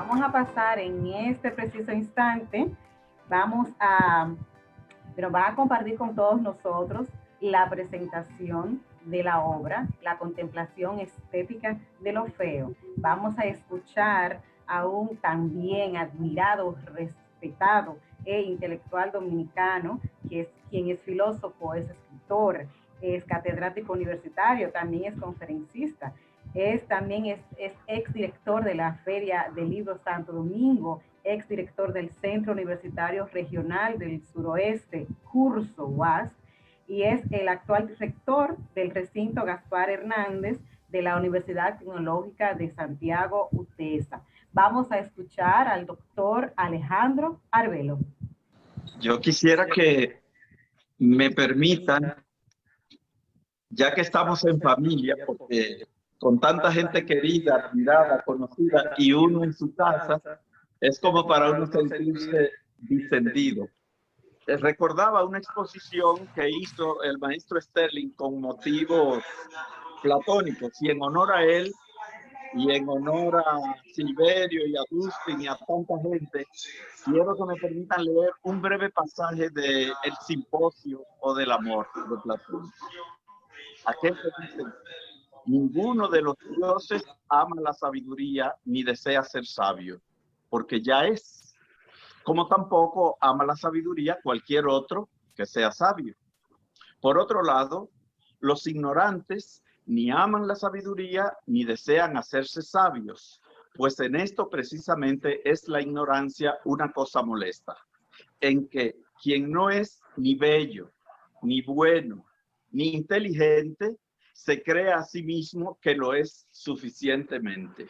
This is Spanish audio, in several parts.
vamos a pasar en este preciso instante, pero va a compartir con todos nosotros la presentación de la obra, la contemplación estética de lo feo. Vamos a escuchar a un también admirado, respetado e intelectual dominicano, quien es filósofo, es escritor, es catedrático universitario, también es conferencista, también es exdirector de la Feria del Libro Santo Domingo, exdirector del Centro Universitario Regional del Suroeste, curso UAS, y es el actual rector del recinto Gaspar Hernández de la Universidad Tecnológica de Santiago, UTESA. Vamos a escuchar al doctor Alejandro Arbelo. Yo quisiera que me permitan, ya que estamos en familia, porque con tanta gente querida, admirada, conocida y uno en su casa, es como para uno sentirse distendido. Recordaba una exposición que hizo el maestro Sterling con motivos platónicos, y en honor a él y en honor a Silverio y a Agustín y a tanta gente, quiero que me permitan leer un breve pasaje de El Simposio o del Amor de Platón. Aquel que dice: ninguno de los dioses ama la sabiduría ni desea ser sabio, porque ya es. Como tampoco ama la sabiduría cualquier otro que sea sabio. Por otro lado, los ignorantes ni aman la sabiduría ni desean hacerse sabios, pues en esto precisamente es la ignorancia una cosa molesta, en que quien no es ni bello, ni bueno, ni inteligente, se cree a sí mismo que lo es suficientemente.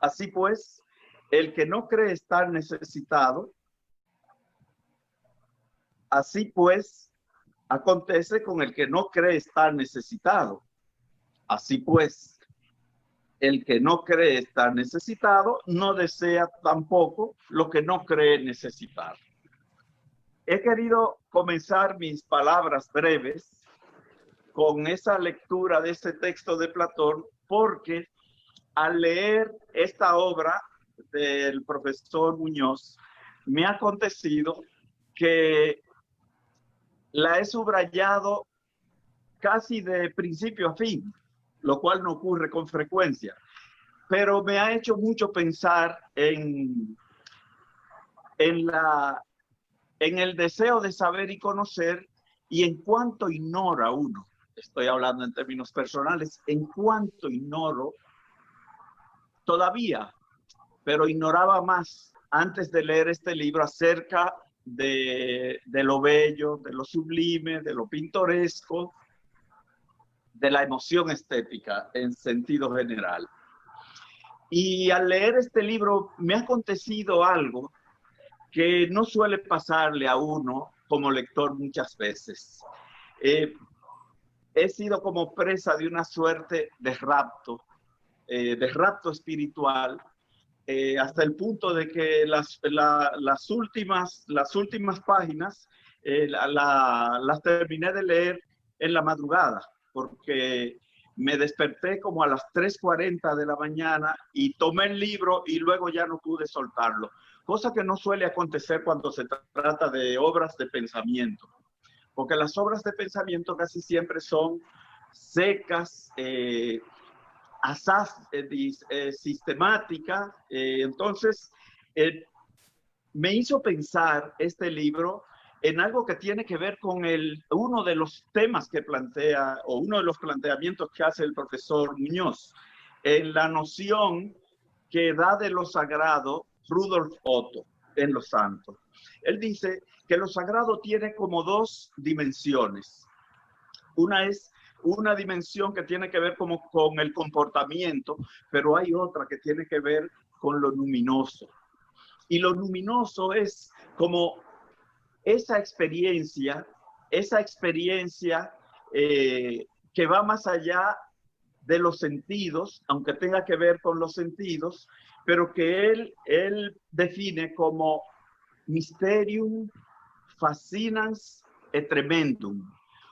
Así pues, el que no cree estar necesitado, así pues, acontece con el que no cree estar necesitado. Así pues, el que no cree estar necesitado no desea tampoco lo que no cree necesitar. He querido comenzar mis palabras breves con esa lectura de este texto de Platón, porque al leer esta obra del profesor Muñoz, me ha acontecido que la he subrayado casi de principio a fin, lo cual no ocurre con frecuencia, pero me ha hecho mucho pensar en el deseo de saber y conocer, y en cuánto ignora uno. Estoy hablando en términos personales, en cuánto ignoro todavía, pero ignoraba más antes de leer este libro acerca de lo bello, de lo sublime, de lo pintoresco, de la emoción estética en sentido general. Y al leer este libro me ha acontecido algo que no suele pasarle a uno como lector muchas veces. He sido como presa de una suerte de rapto espiritual, hasta el punto de que las últimas páginas las terminé de leer en la madrugada, porque me desperté como a las 3:40 de la mañana y tomé el libro y luego ya no pude soltarlo, cosa que no suele acontecer cuando se trata de obras de pensamiento, porque las obras de pensamiento casi siempre son secas, asaz, sistemática. Entonces, me hizo pensar este libro en algo que tiene que ver con uno de los temas que plantea, o uno de los planteamientos que hace el profesor Muñoz, en la noción que da de lo sagrado Rudolf Otto en Los Santos. Él dice que lo sagrado tiene como dos dimensiones. Una es una dimensión que tiene que ver como con el comportamiento, pero hay otra que tiene que ver con lo luminoso. Y lo luminoso es como esa experiencia que va más allá de los sentidos, aunque tenga que ver con los sentidos, pero que él define como mysterium fascinans et tremendum.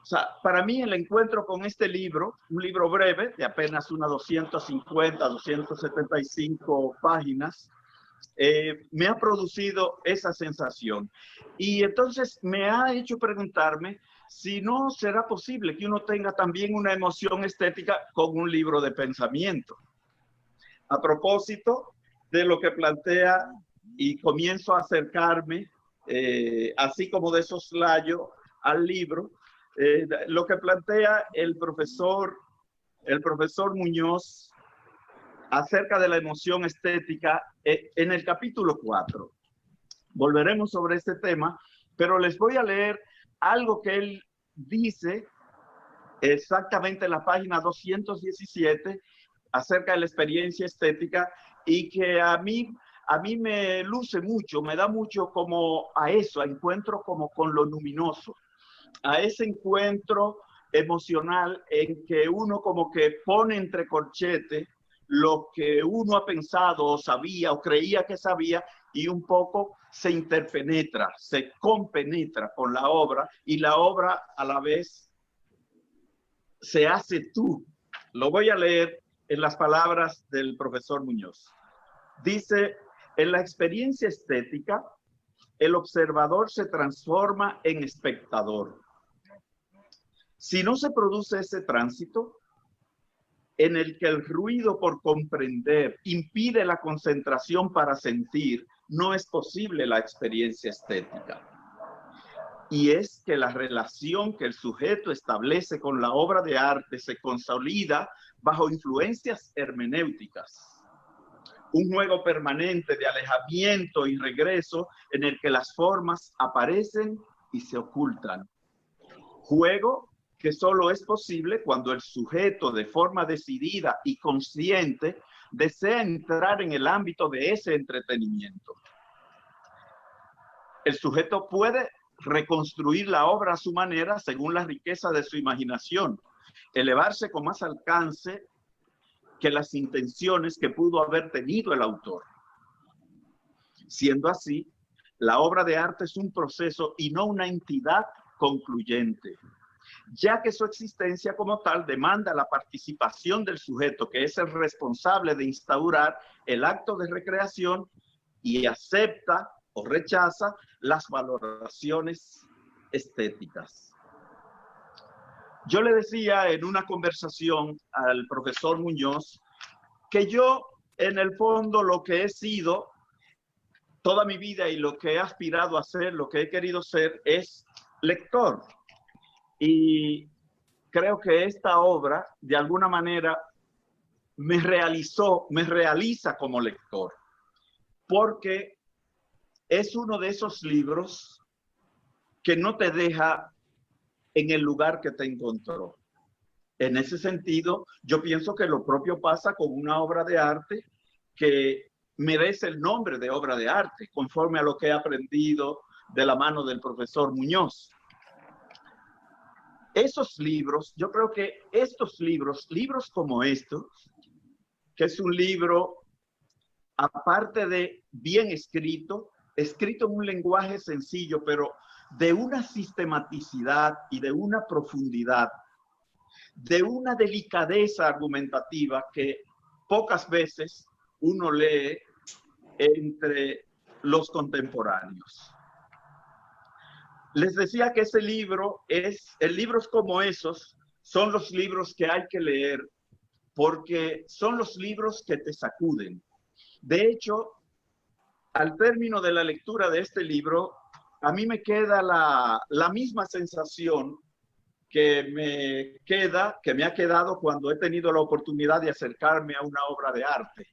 O sea, para mí el encuentro con este libro, un libro breve de apenas unas 250, 275 páginas, me ha producido esa sensación. Y entonces me ha hecho preguntarme si no será posible que uno tenga también una emoción estética con un libro de pensamiento. A propósito de lo que plantea, y comienzo a acercarme, así como de soslayo, al libro, lo que plantea el profesor Muñoz acerca de la emoción estética en el capítulo 4. Volveremos sobre este tema, pero les voy a leer algo que él dice exactamente en la página 217 acerca de la experiencia estética, y que a mí me luce mucho, me da mucho como a eso, a encuentro como con lo luminoso, a ese encuentro emocional en que uno como que pone entre corchetes lo que uno ha pensado o sabía o creía que sabía, y un poco se interpenetra, se compenetra con la obra, y la obra a la vez se hace tú. Lo voy a leer en las palabras del profesor Muñoz. Dice: en la experiencia estética, el observador se transforma en espectador. Si no se produce ese tránsito, en el que el ruido por comprender impide la concentración para sentir, no es posible la experiencia estética. Y es que la relación que el sujeto establece con la obra de arte se consolida bajo influencias hermenéuticas. Un juego permanente de alejamiento y regreso en el que las formas aparecen y se ocultan. Juego que solo es posible cuando el sujeto, de forma decidida y consciente, desea entrar en el ámbito de ese entretenimiento. El sujeto puede reconstruir la obra a su manera según la riqueza de su imaginación, elevarse con más alcance que las intenciones que pudo haber tenido el autor. Siendo así, la obra de arte es un proceso y no una entidad concluyente, ya que su existencia como tal demanda la participación del sujeto, que es el responsable de instaurar el acto de recreación y acepta o rechaza las valoraciones estéticas. Yo le decía en una conversación al profesor Muñoz que yo, en el fondo, lo que he sido toda mi vida y lo que he aspirado a ser, lo que he querido ser, es lector. Y creo que esta obra, de alguna manera, me realiza como lector, porque es uno de esos libros que no te deja en el lugar que te encontró. En ese sentido, yo pienso que lo propio pasa con una obra de arte que merece el nombre de obra de arte, conforme a lo que he aprendido de la mano del profesor Muñoz. Esos libros, yo creo que estos libros como estos, que es un libro, aparte de bien escrito, escrito en un lenguaje sencillo, pero de una sistematicidad y de una profundidad, de una delicadeza argumentativa que pocas veces uno lee entre los contemporáneos. Les decía que ese libro libros como esos son los libros que hay que leer, porque son los libros que te sacuden. De hecho, al término de la lectura de este libro, a mí me queda la misma sensación que me ha quedado cuando he tenido la oportunidad de acercarme a una obra de arte.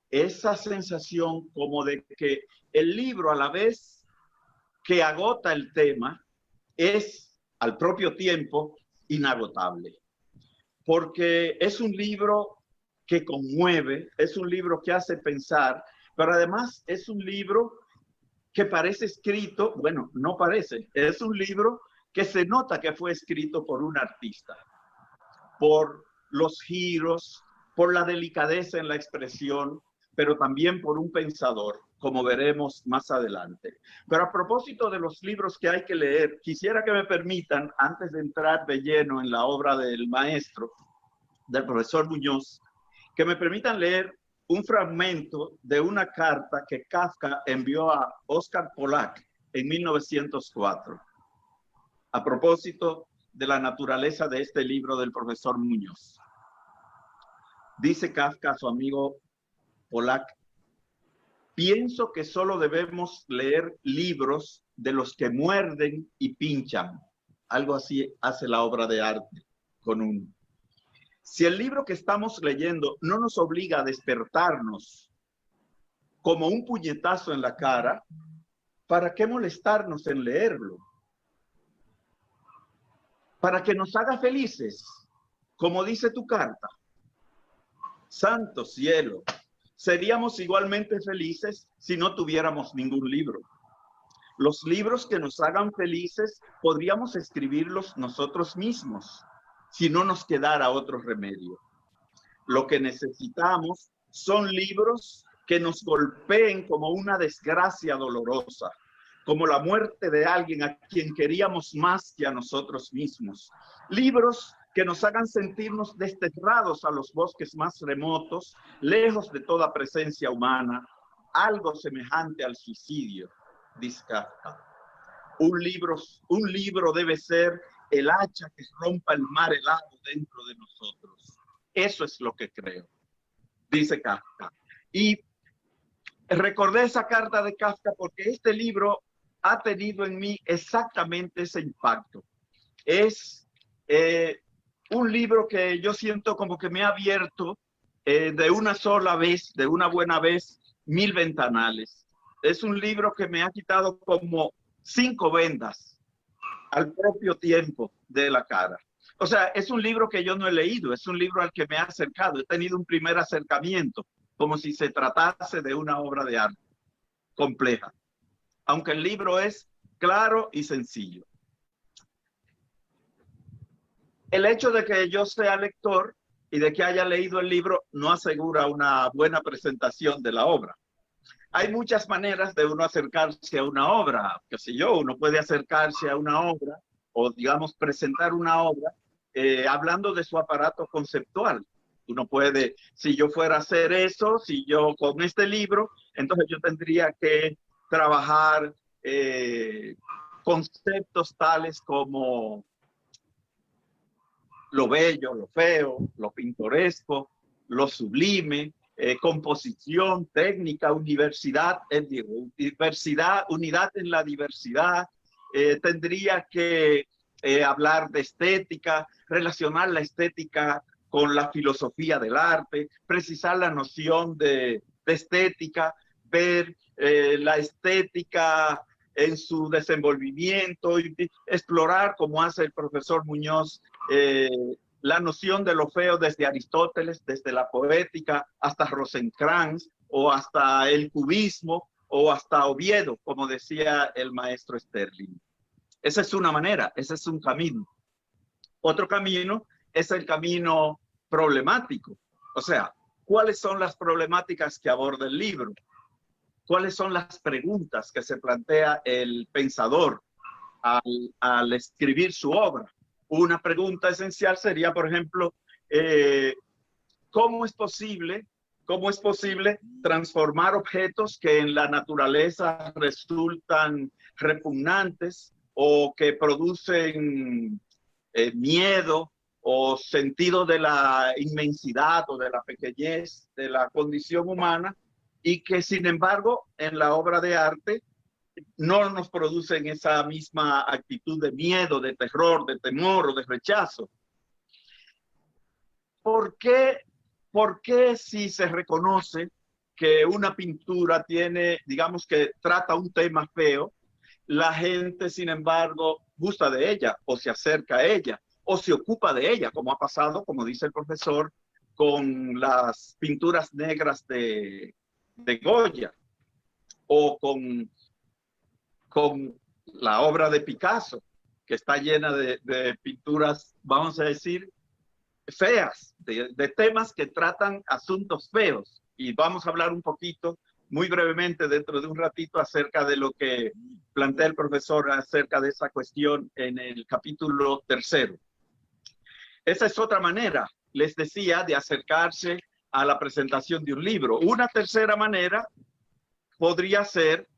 Esa sensación como de que el libro, a la vez que agota el tema, es al propio tiempo inagotable. Porque es un libro que conmueve, es un libro que hace pensar, pero además es un libro que parece escrito, bueno, no parece, es un libro que se nota que fue escrito por un artista, por los giros, por la delicadeza en la expresión, pero también por un pensador, como veremos más adelante. Pero a propósito de los libros que hay que leer, quisiera que me permitan, antes de entrar de lleno en la obra del maestro, del profesor Muñoz, que me permitan leer un fragmento de una carta que Kafka envió a Oscar Polak en 1904, a propósito de la naturaleza de este libro del profesor Muñoz. Dice Kafka a su amigo Polak: pienso que solo debemos leer libros de los que muerden y pinchan. Algo así hace la obra de arte con uno. Si el libro que estamos leyendo no nos obliga a despertarnos como un puñetazo en la cara, ¿para qué molestarnos en leerlo? Para que nos haga felices, como dice tu carta. Santo cielo, seríamos igualmente felices si no tuviéramos ningún libro. Los libros que nos hagan felices podríamos escribirlos nosotros mismos, si no nos quedara otro remedio. Lo que necesitamos son libros que nos golpeen como una desgracia dolorosa, como la muerte de alguien a quien queríamos más que a nosotros mismos. Libros que nos hagan sentirnos desterrados a los bosques más remotos, lejos de toda presencia humana, algo semejante al suicidio, dice Kafka. Un libro debe ser el hacha que rompa el mar helado dentro de nosotros. Eso es lo que creo, dice Kafka. Y recordé esa carta de Kafka porque este libro ha tenido en mí exactamente ese impacto. Es un libro que yo siento como que me ha abierto de una sola vez, de una buena vez, 1000 ventanales. Es un libro que me ha quitado como 5 vendas al propio tiempo de la cara. O sea, es un libro que yo no he leído, es un libro al que me he acercado. He tenido un primer acercamiento, como si se tratase de una obra de arte compleja. Aunque el libro es claro y sencillo. El hecho de que yo sea lector y de que haya leído el libro no asegura una buena presentación de la obra. Hay muchas maneras de uno acercarse a una obra, qué sé yo, uno puede acercarse a una obra o digamos presentar una obra hablando de su aparato conceptual. Uno puede, si yo fuera a hacer eso, si yo con este libro, entonces yo tendría que trabajar conceptos tales como lo bello, lo feo, lo pintoresco, lo sublime, composición, técnica, unidad en la diversidad. Tendría que hablar de estética, relacionar la estética con la filosofía del arte, precisar la noción de estética, ver la estética en su desenvolvimiento y explorar, como hace el profesor Muñoz, la noción de lo feo desde Aristóteles, desde la poética, hasta Rosenkrantz, o hasta el cubismo, o hasta Oviedo, como decía el maestro Sterling. Esa es una manera, ese es un camino. Otro camino es el camino problemático. O sea, ¿cuáles son las problemáticas que aborda el libro? ¿Cuáles son las preguntas que se plantea el pensador al escribir su obra? Una pregunta esencial sería, por ejemplo, ¿cómo es posible transformar objetos que en la naturaleza resultan repugnantes o que producen miedo o sentido de la inmensidad o de la pequeñez de la condición humana, y que sin embargo en la obra de arte no nos producen esa misma actitud de miedo, de terror, de temor o de rechazo? ¿Por qué si se reconoce que una pintura tiene, digamos que trata un tema feo, la gente sin embargo gusta de ella o se acerca a ella o se ocupa de ella, como ha pasado, como dice el profesor, con las pinturas negras de Goya o con la obra de Picasso, que está llena de pinturas, vamos a decir, feas, de temas que tratan asuntos feos. Y vamos a hablar un poquito, muy brevemente, dentro de un ratito, acerca de lo que plantea el profesor acerca de esa cuestión en el capítulo 3. Esa es otra manera, les decía, de acercarse a la presentación de un libro. Una tercera manera podría ser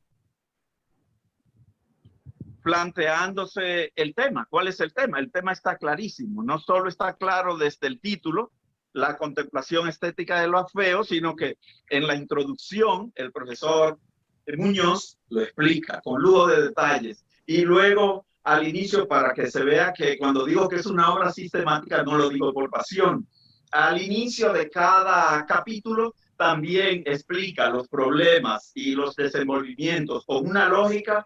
planteándose el tema. ¿Cuál es el tema? El tema está clarísimo. No solo está claro desde el título, la contemplación estética de lo feo, sino que en la introducción el profesor Muñoz lo explica con lujo de detalles. Y luego al inicio, para que se vea que cuando digo que es una obra sistemática, no lo digo por pasión. Al inicio de cada capítulo también explica los problemas y los desenvolvimientos con una lógica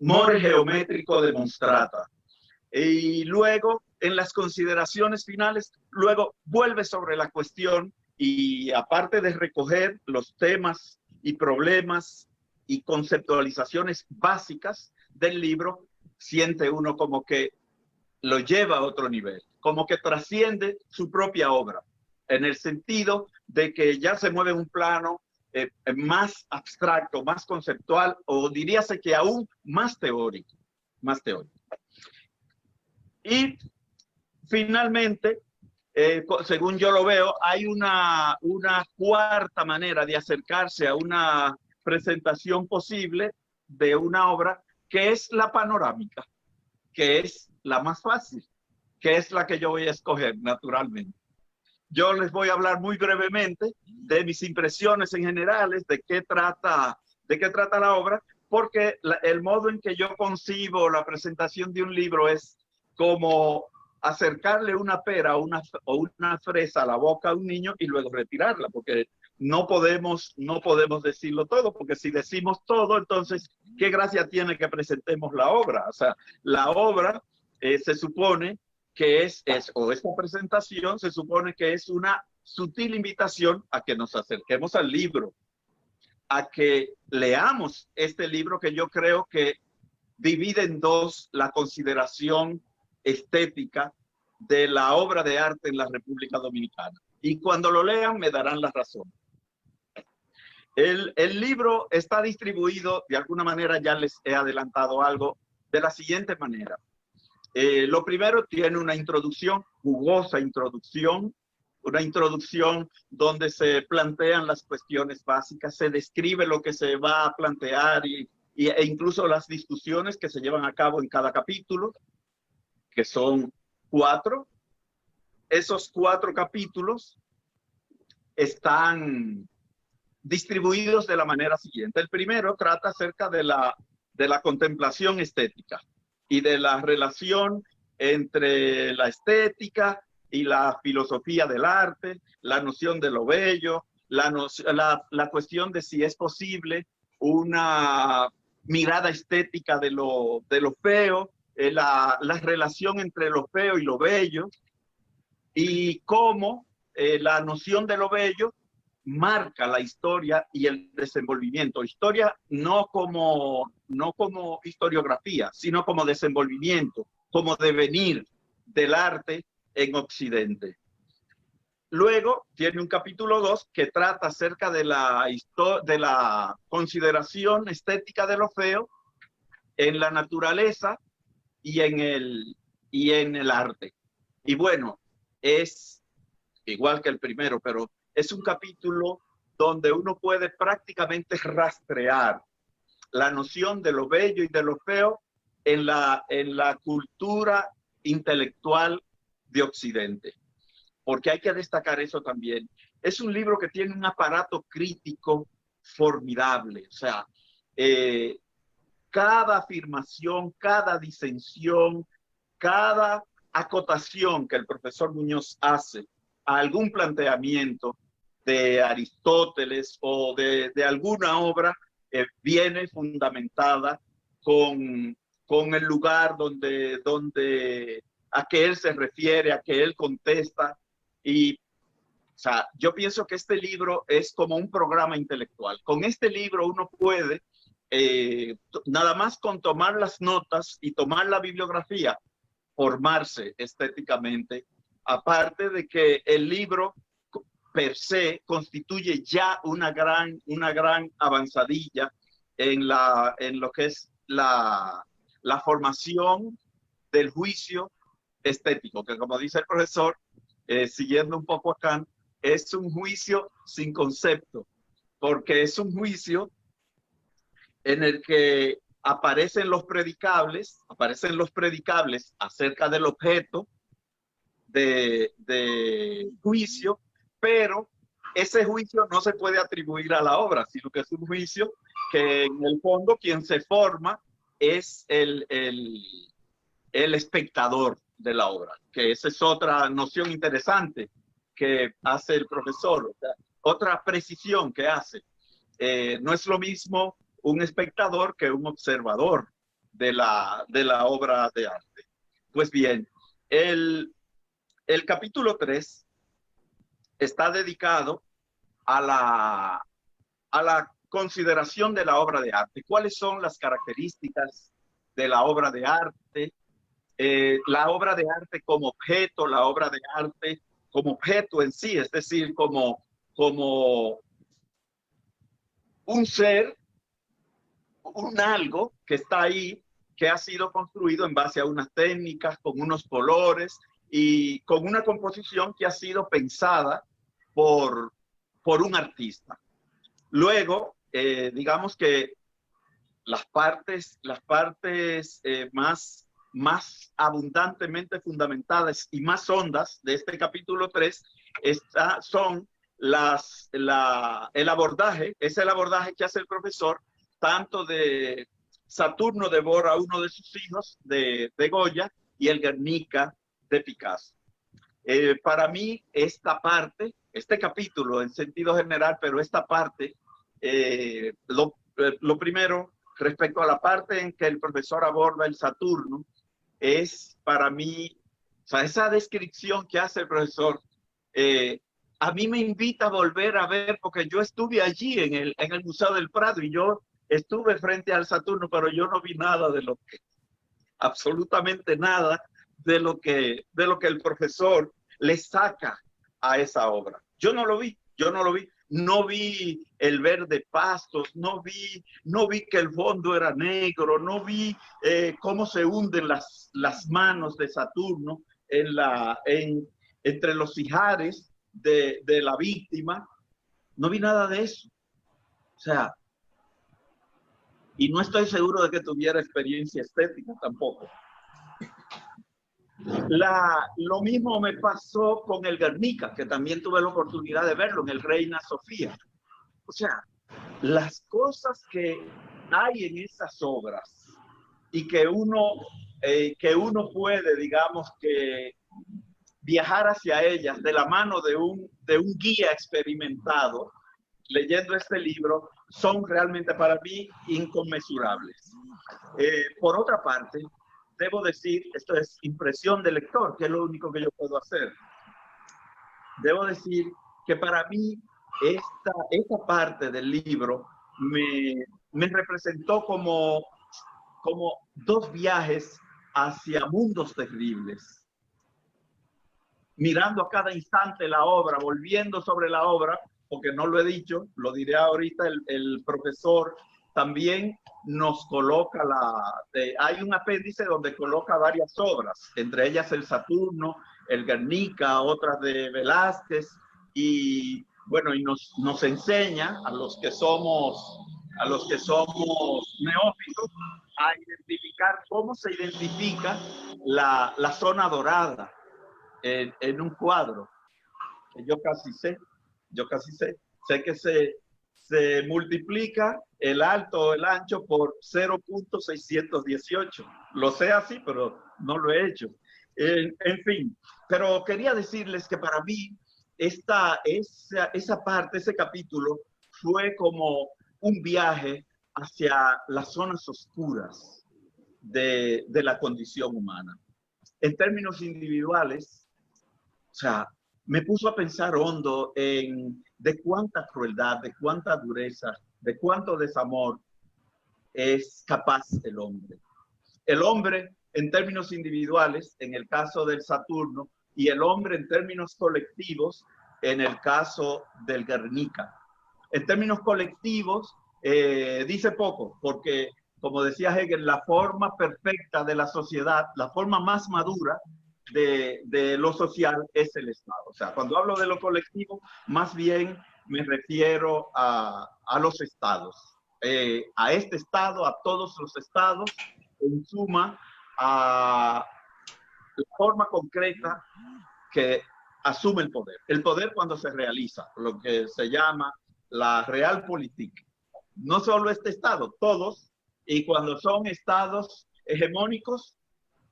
more geométrico demonstrata. Y luego, en las consideraciones finales, luego vuelve sobre la cuestión y aparte de recoger los temas y problemas y conceptualizaciones básicas del libro, siente uno como que lo lleva a otro nivel, como que trasciende su propia obra, en el sentido de que ya se mueve en un plano más abstracto, más conceptual, o diríase que aún más teórico, más teórico. Y finalmente, según yo lo veo, hay una cuarta manera de acercarse a una presentación posible de una obra, que es la panorámica, que es la más fácil, que es la que yo voy a escoger naturalmente. Yo les voy a hablar muy brevemente de mis impresiones en generales, de qué trata la obra, porque el modo en que yo concibo la presentación de un libro es como acercarle una pera o una fresa a la boca a un niño y luego retirarla, porque no podemos decirlo todo, porque si decimos todo, entonces, ¿qué gracia tiene que presentemos la obra? O sea, la obra se supone que o esta presentación se supone que es una sutil invitación a que nos acerquemos al libro, a que leamos este libro que yo creo que divide en dos la consideración estética de la obra de arte en la República Dominicana. Y cuando lo lean me darán la razón. El libro está distribuido, de alguna manera ya les he adelantado algo, de la siguiente manera. Lo primero, tiene una introducción, jugosa introducción, una introducción donde se plantean las cuestiones básicas, se describe lo que se va a plantear e incluso las discusiones que se llevan a cabo en cada capítulo, que son 4. Esos 4 capítulos están distribuidos de la manera siguiente. El primero trata acerca de la contemplación estética y de la relación entre la estética y la filosofía del arte, la noción de lo bello, la cuestión de si es posible una mirada estética de lo feo, la relación entre lo feo y lo bello, y cómo la noción de lo bello marca la historia y el desenvolvimiento. Historia no como historiografía, sino como desenvolvimiento, como devenir del arte en Occidente. Luego tiene un capítulo 2 que trata acerca de la consideración estética de lo feo en la naturaleza y en el arte. Y bueno, es igual que el primero, pero es un capítulo donde uno puede prácticamente rastrear la noción de lo bello y de lo feo en la cultura intelectual de Occidente. Porque hay que destacar eso también. Es un libro que tiene un aparato crítico formidable. O sea, cada afirmación, cada disensión, cada acotación que el profesor Muñoz hace a algún planteamiento de Aristóteles o de alguna obra, viene fundamentada con el lugar a que él se refiere, a que él contesta. Y, o sea, yo pienso que este libro es como un programa intelectual. Con este libro uno puede, nada más con tomar las notas y tomar la bibliografía, formarse estéticamente, aparte de que el libro per se constituye ya una gran avanzadilla en lo que es la formación del juicio estético, que como dice el profesor, siguiendo un poco a Kant, es un juicio sin concepto, porque es un juicio en el que aparecen los predicables acerca del objeto de juicio, pero ese juicio no se puede atribuir a la obra, sino que es un juicio que en el fondo quien se forma es el espectador de la obra, que esa es otra noción interesante que hace el profesor, o sea, otra precisión que hace. No es lo mismo un espectador que un observador de la obra de arte. Pues bien, el capítulo 3 está dedicado a la consideración de la obra de arte. ¿Cuáles son las características de la obra de arte? La obra de arte como objeto, la obra de arte como objeto en sí, es decir, como un ser, un algo que está ahí, que ha sido construido en base a unas técnicas, con unos colores y con una composición que ha sido pensada por un artista. Luego, digamos que las partes más abundantemente fundamentadas y más hondas de este capítulo 3 son el abordaje que hace el profesor, tanto de Saturno devora a uno de sus hijos, de Goya, y el Guernica de Picasso. Para mí, este capítulo en sentido general, pero esta parte, lo primero, respecto a la parte en que el profesor aborda el Saturno, es para mí, o sea, esa descripción que hace el profesor, a mí me invita a volver a ver, porque yo estuve allí en el Museo del Prado y yo estuve frente al Saturno, pero yo no vi nada absolutamente nada de lo que el profesor le saca a esa obra. Yo no lo vi. No vi el verde pastos, no vi que el fondo era negro, no vi cómo se hunden las manos de Saturno entre los ijares de la víctima. No vi nada de eso. O sea, y no estoy seguro de que tuviera experiencia estética tampoco. Lo mismo me pasó con el Guernica, que también tuve la oportunidad de verlo en el Reina Sofía. O sea, las cosas que hay en esas obras y que uno puede, digamos, que viajar hacia ellas de la mano de un guía experimentado, leyendo este libro, son realmente para mí inconmensurables. Por otra parte, debo decir, esto es impresión del lector, que es lo único que yo puedo hacer. Debo decir que para mí esta parte del libro me representó como dos viajes hacia mundos terribles. Mirando a cada instante la obra, volviendo sobre la obra, porque no lo he dicho, lo diré ahorita, el profesor también nos coloca hay un apéndice donde coloca varias obras, entre ellas el Saturno, el Guernica, otras de Velázquez, y bueno, y nos enseña a los que somos neófitos a identificar cómo se identifica la zona dorada en un cuadro. Yo casi sé que se multiplica el alto o el ancho por 0.618. Lo sé así, pero no lo he hecho. En fin, pero quería decirles que para mí esa parte, ese capítulo, fue como un viaje hacia las zonas oscuras de la condición humana. En términos individuales, o sea, me puso a pensar hondo de cuánta crueldad, de cuánta dureza, de cuánto desamor es capaz el hombre. El hombre en términos individuales, en el caso del Saturno, y el hombre en términos colectivos, en el caso del Guernica. En términos colectivos, dice poco, porque, como decía Hegel, la forma perfecta de la sociedad, la forma más madura, de lo social es el Estado. O sea, cuando hablo de lo colectivo, más bien me refiero a los estados, a este estado, a todos los estados, en suma, a la forma concreta que asume el poder. El poder cuando se realiza, lo que se llama la realpolitik. No solo este estado, todos, y cuando son estados hegemónicos,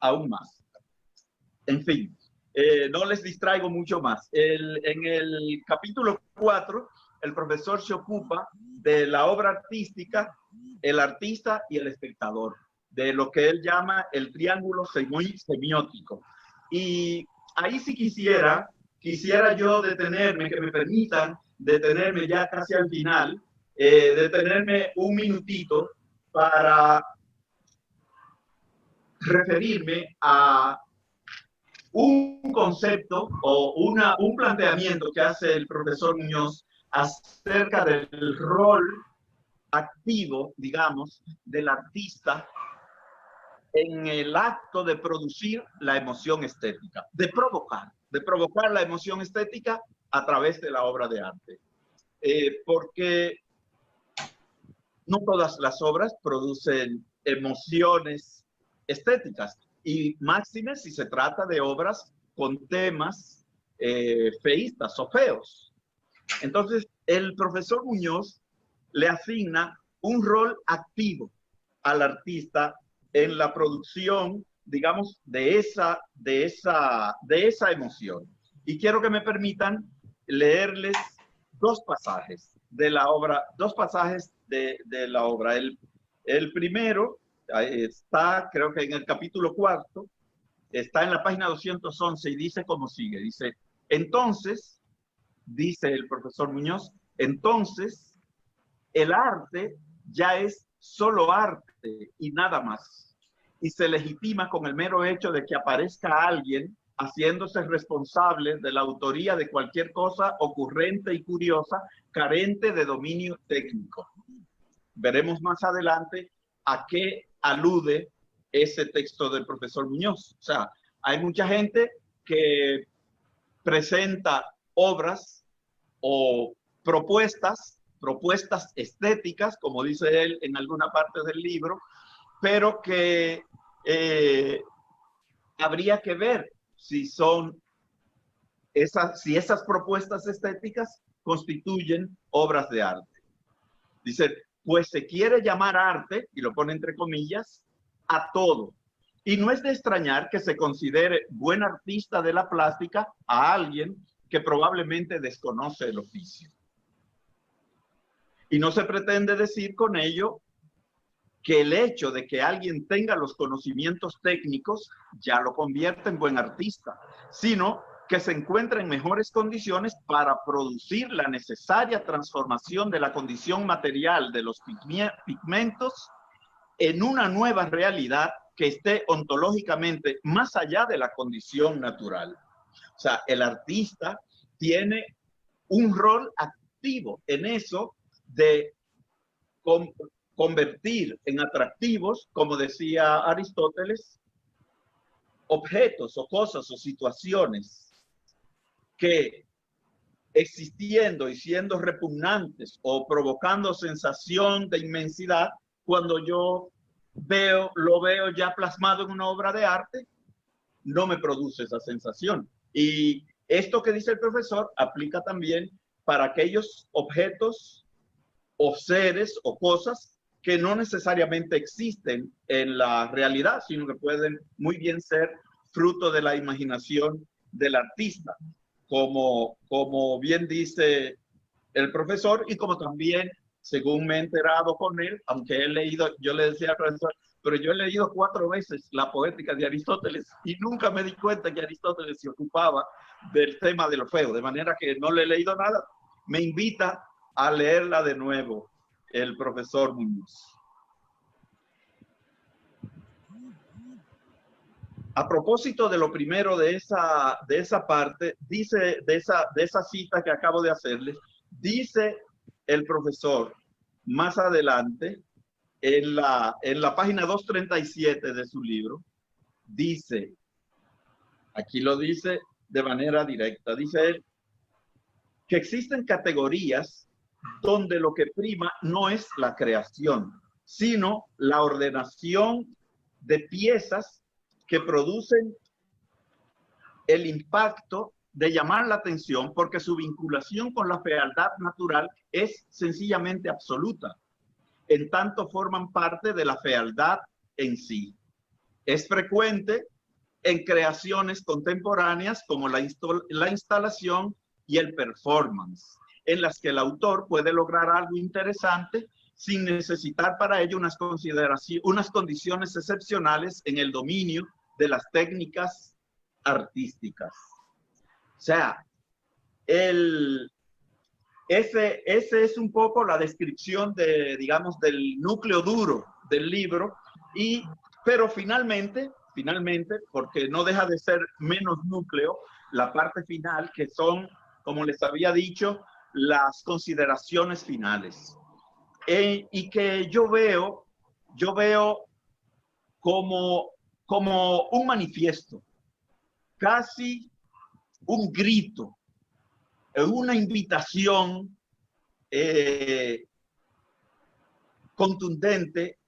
aún más. En fin, no les distraigo mucho más. En el capítulo 4, el profesor se ocupa de la obra artística, el artista y el espectador, de lo que él llama el triángulo semiótico. Y ahí sí quisiera yo detenerme, que me permitan detenerme ya casi al final, detenerme un minutito para referirme a un concepto o un planteamiento que hace el profesor Muñoz acerca del rol activo, digamos, del artista en el acto de producir la emoción estética, de provocar la emoción estética a través de la obra de arte. Porque no todas las obras producen emociones estéticas, y máxime si se trata de obras con temas feístas o feos. Entonces, el profesor Muñoz le asigna un rol activo al artista en la producción, digamos, de esa emoción. Y quiero que me permitan leerles dos pasajes de la obra, de la obra. El primero está, creo que en el capítulo 4, está en la página 211 y dice como sigue. Dice, entonces, dice el profesor Muñoz, entonces el arte ya es solo arte y nada más. Y se legitima con el mero hecho de que aparezca alguien haciéndose responsable de la autoría de cualquier cosa ocurrente y curiosa, carente de dominio técnico. Veremos más adelante a qué alude ese texto del profesor Muñoz. O sea, hay mucha gente que presenta obras o propuestas estéticas, como dice él en alguna parte del libro, pero que habría que ver si esas propuestas estéticas constituyen obras de arte. Dice, pues se quiere llamar arte, y lo pone entre comillas, a todo. Y no es de extrañar que se considere buen artista de la plástica a alguien que probablemente desconoce el oficio. Y no se pretende decir con ello que el hecho de que alguien tenga los conocimientos técnicos ya lo convierte en buen artista, sino que se encuentra en mejores condiciones para producir la necesaria transformación de la condición material de los pigmentos en una nueva realidad que esté ontológicamente más allá de la condición natural. O sea, el artista tiene un rol activo en eso de convertir en atractivos, como decía Aristóteles, objetos o cosas o situaciones que, existiendo y siendo repugnantes o provocando sensación de inmensidad, cuando yo lo veo ya plasmado en una obra de arte, no me produce esa sensación. Y esto que dice el profesor aplica también para aquellos objetos o seres o cosas que no necesariamente existen en la realidad, sino que pueden muy bien ser fruto de la imaginación del artista, como bien dice el profesor, y como también, según me he enterado con él, aunque he leído, yo le decía al profesor, pero yo he leído 4 veces la poética de Aristóteles y nunca me di cuenta que Aristóteles se ocupaba del tema de lo feo, de manera que no le he leído nada. Me invita a leerla de nuevo el profesor Muñoz. A propósito de lo primero de esa parte, dice, de esa cita que acabo de hacerles, dice el profesor más adelante, en la página 237 de su libro, dice, Aquí lo dice de manera directa. Dice él que existen categorías donde lo que prima no es la creación, sino la ordenación de piezas que producen el impacto de llamar la atención porque su vinculación con la fealdad natural es sencillamente absoluta, en tanto forman parte de la fealdad en sí. Es frecuente en creaciones contemporáneas como la instalación y el performance, en las que el autor puede lograr algo interesante sin necesitar para ello unas condiciones excepcionales en el dominio de las técnicas artísticas. O sea, ese es un poco la descripción de, digamos, del núcleo duro del libro, pero finalmente, porque no deja de ser menos núcleo, la parte final, que son, como les había dicho, las consideraciones finales. Y que yo veo como un manifiesto, casi un grito, una invitación contundente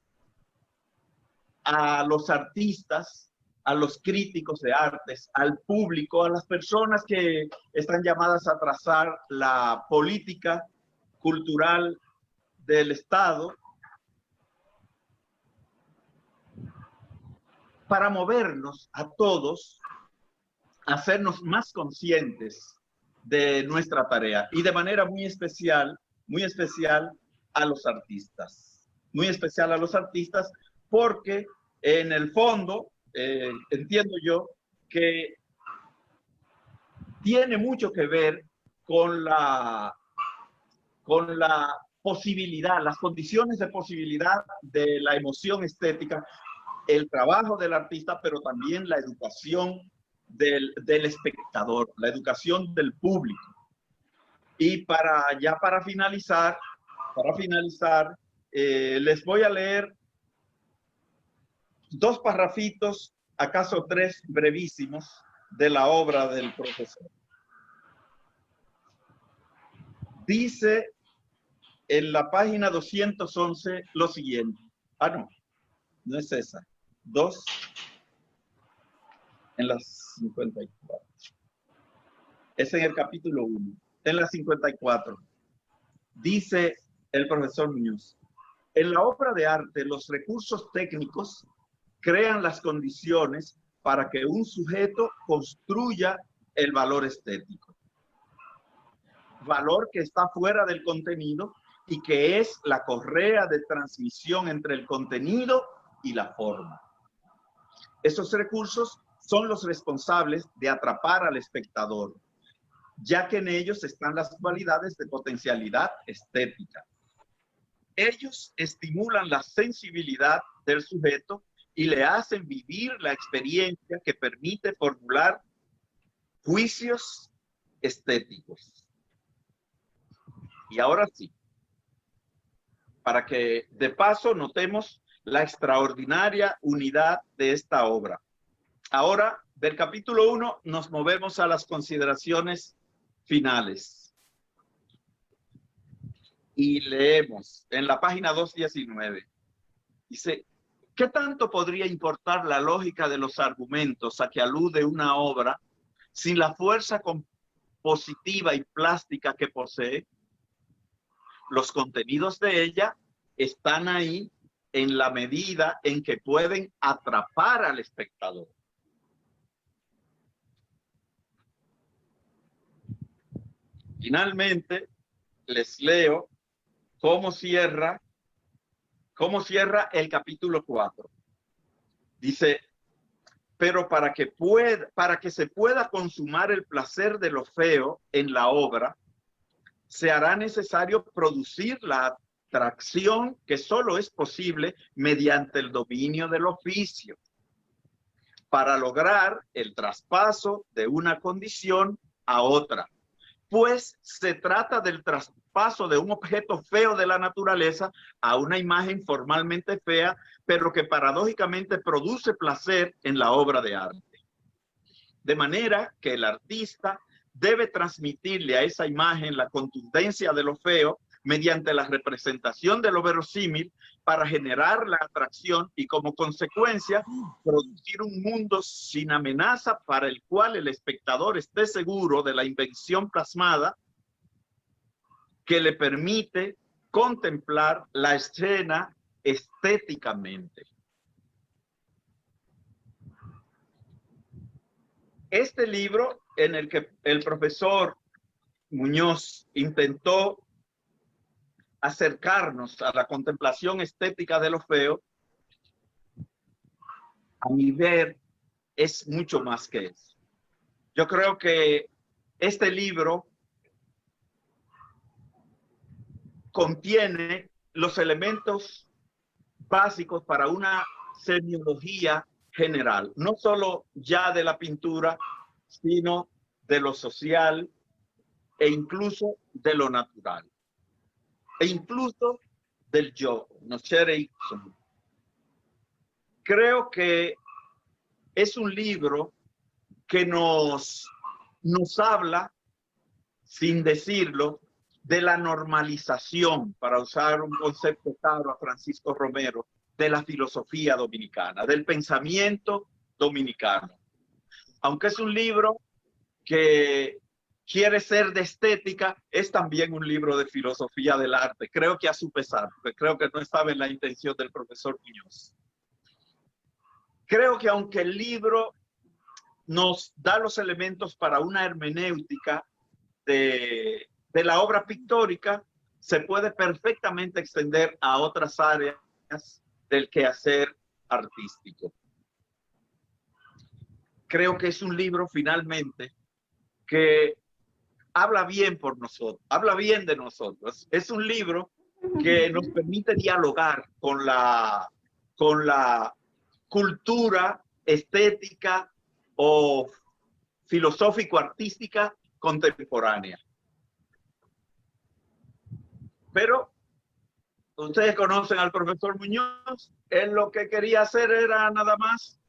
a los artistas, a los críticos de artes, al público, a las personas que están llamadas a trazar la política cultural del Estado, para movernos a todos, hacernos más conscientes de nuestra tarea y de manera muy especial a los artistas. Muy especial a los artistas porque en el fondo entiendo yo que tiene mucho que ver con la posibilidad, las condiciones de posibilidad de la emoción estética, el trabajo del artista, pero también la educación del espectador, la educación del público. Y para finalizar, les voy a leer 2 parrafitos, acaso 3 brevísimos, de la obra del profesor. Dice en la página 211 lo siguiente. No es esa. 2 en las 54. Es en el capítulo 1. En la 54. Dice el profesor Muñoz: en la obra de arte, los recursos técnicos crean las condiciones para que un sujeto construya el valor estético. Valor que está fuera del contenido y que es la correa de transmisión entre el contenido y la forma. Esos recursos son los responsables de atrapar al espectador, ya que en ellos están las cualidades de potencialidad estética. Ellos estimulan la sensibilidad del sujeto y le hacen vivir la experiencia que permite formular juicios estéticos. Y ahora sí, para que de paso notemos la extraordinaria unidad de esta obra. Ahora, del capítulo 1 nos movemos a las consideraciones finales. Y leemos en la página 219. Dice: ¿qué tanto podría importar la lógica de los argumentos a que alude una obra sin la fuerza compositiva y plástica que posee? Los contenidos de ella están ahí en la medida en que pueden atrapar al espectador. Finalmente, les leo cómo cierra el capítulo 4. Dice: pero para que se pueda consumar el placer de lo feo en la obra, se hará necesario producir la atracción que solo es posible mediante el dominio del oficio, para lograr el traspaso de una condición a otra. Pues se trata del traspaso de un objeto feo de la naturaleza a una imagen formalmente fea, pero que paradójicamente produce placer en la obra de arte. De manera que el artista debe transmitirle a esa imagen la contundencia de lo feo mediante la representación de lo verosímil para generar la atracción y como consecuencia producir un mundo sin amenaza para el cual el espectador esté seguro de la invención plasmada que le permite contemplar la escena estéticamente. Este libro en el que el profesor Muñoz intentó acercarnos a la contemplación estética de lo feo, a mi ver, es mucho más que eso. Yo creo que este libro contiene los elementos básicos para una semiología general, no solo ya de la pintura, sino de lo social e incluso de lo natural, e incluso del yo, nocere ipsum. Creo que es un libro que nos habla, sin decirlo, de la normalización, para usar un concepto caro a Francisco Romero, de la filosofía dominicana, del pensamiento dominicano. Aunque es un libro que quiere ser de estética, es también un libro de filosofía del arte. Creo que a su pesar, porque creo que no estaba en la intención del profesor Muñoz. Creo que aunque el libro nos da los elementos para una hermenéutica de la obra pictórica, se puede perfectamente extender a otras áreas del quehacer artístico. Creo que es un libro finalmente que habla bien por nosotros, habla bien de nosotros. Es un libro que nos permite dialogar con la cultura estética o filosófico-artística contemporánea. Pero ustedes conocen al profesor Muñoz, él lo que quería hacer era nada más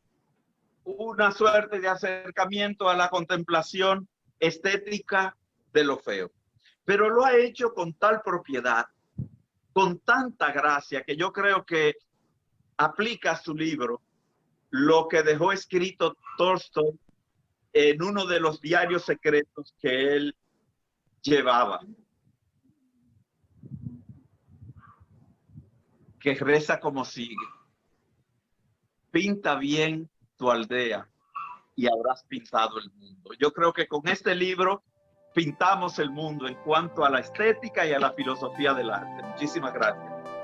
una suerte de acercamiento a la contemplación estética de lo feo. Pero lo ha hecho con tal propiedad, con tanta gracia, que yo creo que aplica a su libro lo que dejó escrito Tolstoy en uno de los diarios secretos que él llevaba, que reza como sigue: pinta bien tu aldea y habrás pintado el mundo. Yo creo que con este libro pintamos el mundo en cuanto a la estética y a la filosofía del arte. Muchísimas gracias.